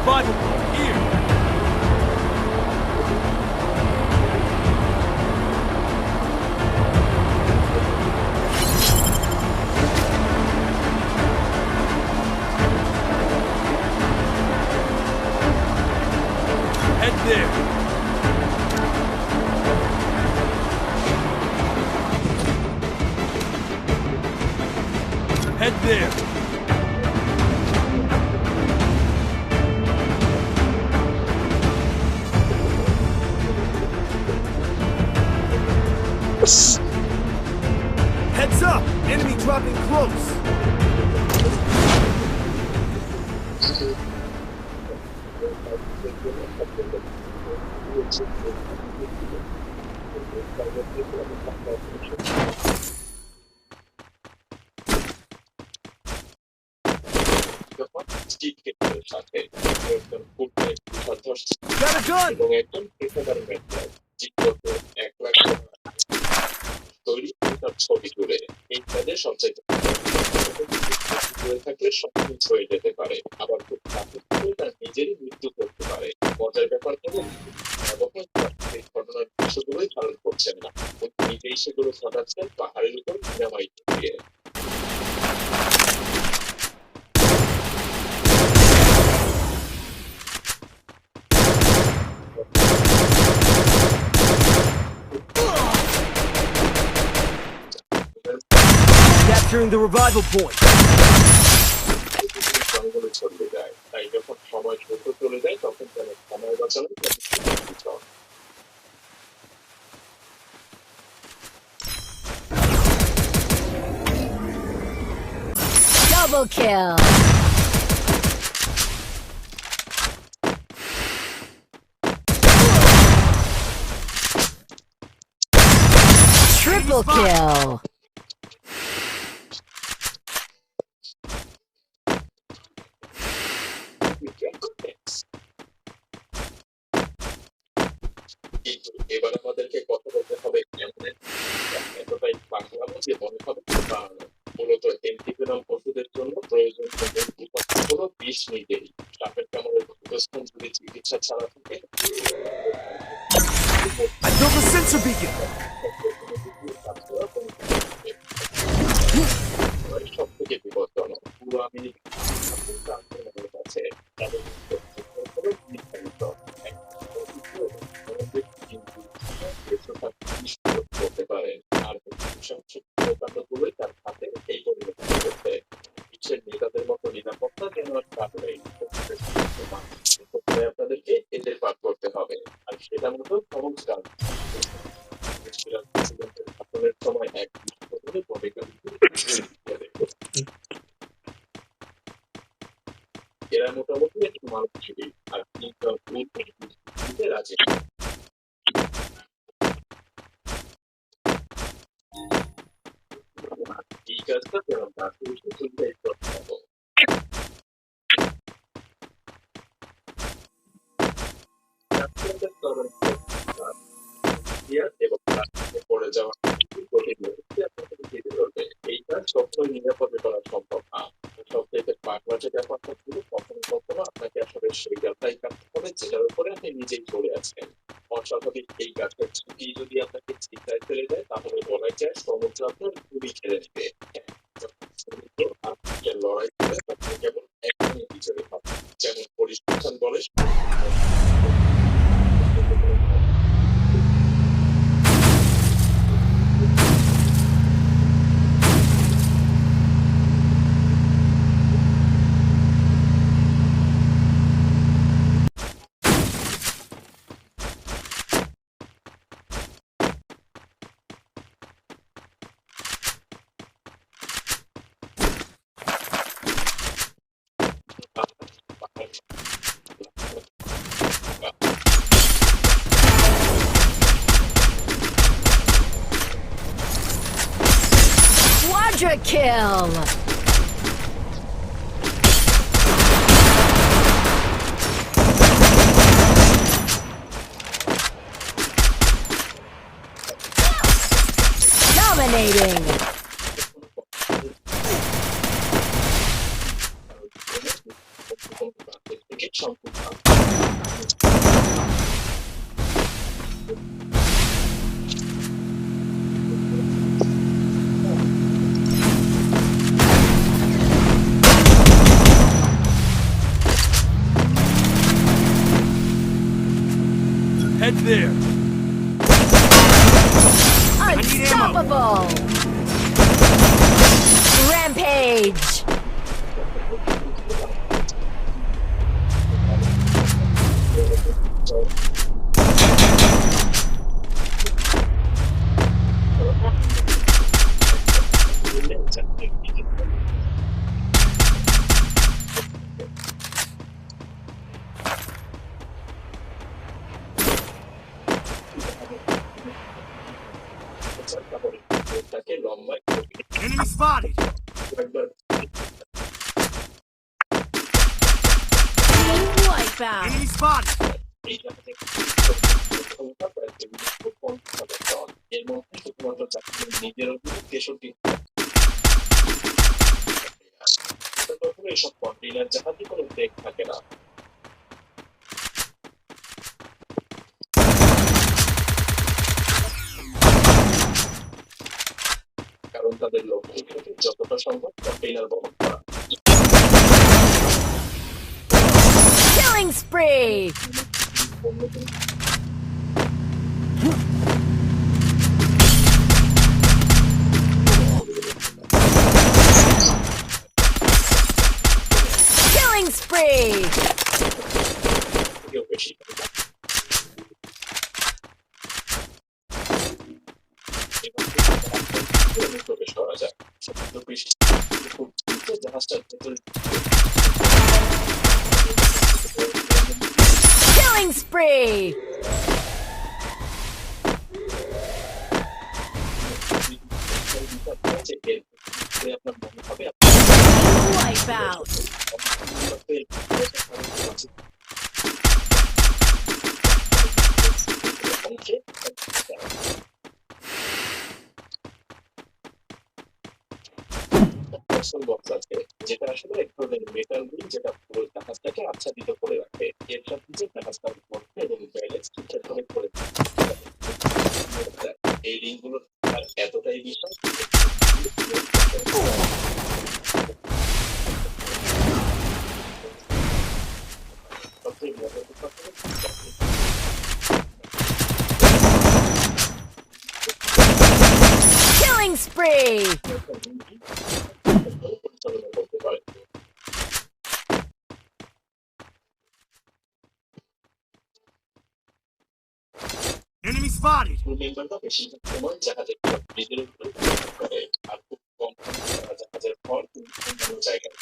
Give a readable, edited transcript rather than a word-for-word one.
revival point here. Head there. Head there. Heads up! Enemy dropping close! Got a gun! ছবি তুলে এই কাজে সবচাইতে থাকলে সবকিছু হয়ে যেতে পারে আবার খুব কাছে তার নিজেরই মৃত্যু করতে পারে মজার ব্যাপার হলো ঘটনার দৃশ্যগুলোই ধারণ করছেন না নিজেই সেগুলো ঘটাচ্ছেন পাহাড়ের উপর ডিনামাইট দিয়ে Capturing the revival point. জঙ্গলে ছড়িয়ে যায় তাই যখন সময় দ্রুত চলে যায় তখন যেন সময় বাঁচানো Double kill. Triple kill. এবার আমাদেরকে কথা বলতে হবে এতটাই পাগলাম যে মনে হবে মূলত এন্টিভেনম ওষুধের জন্য প্রয়োজন হলো বিষ নিজেই সাপের কামড়ের ক্ষতিগ্রস্ত যদি চিকিৎসা ছাড়া থাকে I built a sensor beacon. সব থেকে বিপজ্জনক পুরো আমি কাছে করতে পারে আর গুলোই তার হাতে এই পরিবর্তন করতে বিশ্বের নেতাদের মতো নিরাপত্তা যেন আপনাদেরকে এদের পাঠ করতে হবে আর সেটা মতো সহজ কাজ শাসনের সময় এক ভূমিকা এরা মোটামুটি একটু মানুষ ছিল আর রাজি এই কাজটা যেমন এবং পড়ে যাওয়া এই কাজ সবসময় নিরাপদে করা সম্ভব না সবথেকে পাগলাটে ব্যাপারটা ছিল কখনো কখনো আপনাকে আসলে সেই গাছটাই কাটতে হবে যেটার উপরে আপনি নিজেই পড়ে আছেন অস্বাভাবিক এই গাছের ঝুঁকি যদি আপনাকে চিন্তায় ফেলে দেয় তাহলে বলা যায় সমুদ্র আপনার গুলি খেলে দিবে আপনাকে লড়াই করে তখন কেবল একদমই বিজয়ী হবে যেমন পরিসংখ্যান বলে Quadra kill. Dominating. there. need ammo. Unstoppable! Rampage! Enemy spotted. Wipeout! Enemy spotted. এর মধ্যে শুধুমাত্র নিজের উপর 63 এসব কন্টেইনার জাহাজে কোনো ব্রেক থাকে না। কারণ তাদের লক্ষ্য থাকে যতটা সম্ভব কন্টেইনার বহন করা। Killing spree! Killing spree! কেউ বেশি প্রবেশ করা যায় সবচেয়ে বেশি খুব দ্রুত জাহাজটার ভেতরে Killing spree! আপনার মনে হবে Wipeout! বক্স আছে যেটা আসলে এক ধরনের মেটাল রিং যেটা পুরো জাহাজটাকে আচ্ছাদিত করে রাখে এর সাথে যে জাহাজটার মধ্যে এবং ব্যালেন্স ঠিকঠাক করে এই রিংগুলো আর এতটাই বিশাল সবচেয়ে মজার কথা Killing spree! পরিচালনা করতে পারে Enemy spotted. মেম্বাররা বেশিরভাগ সময় জাহাজের ব্রিজের উপরে করে আর খুব কম জাহাজের পর অন্যান্য জায়গায়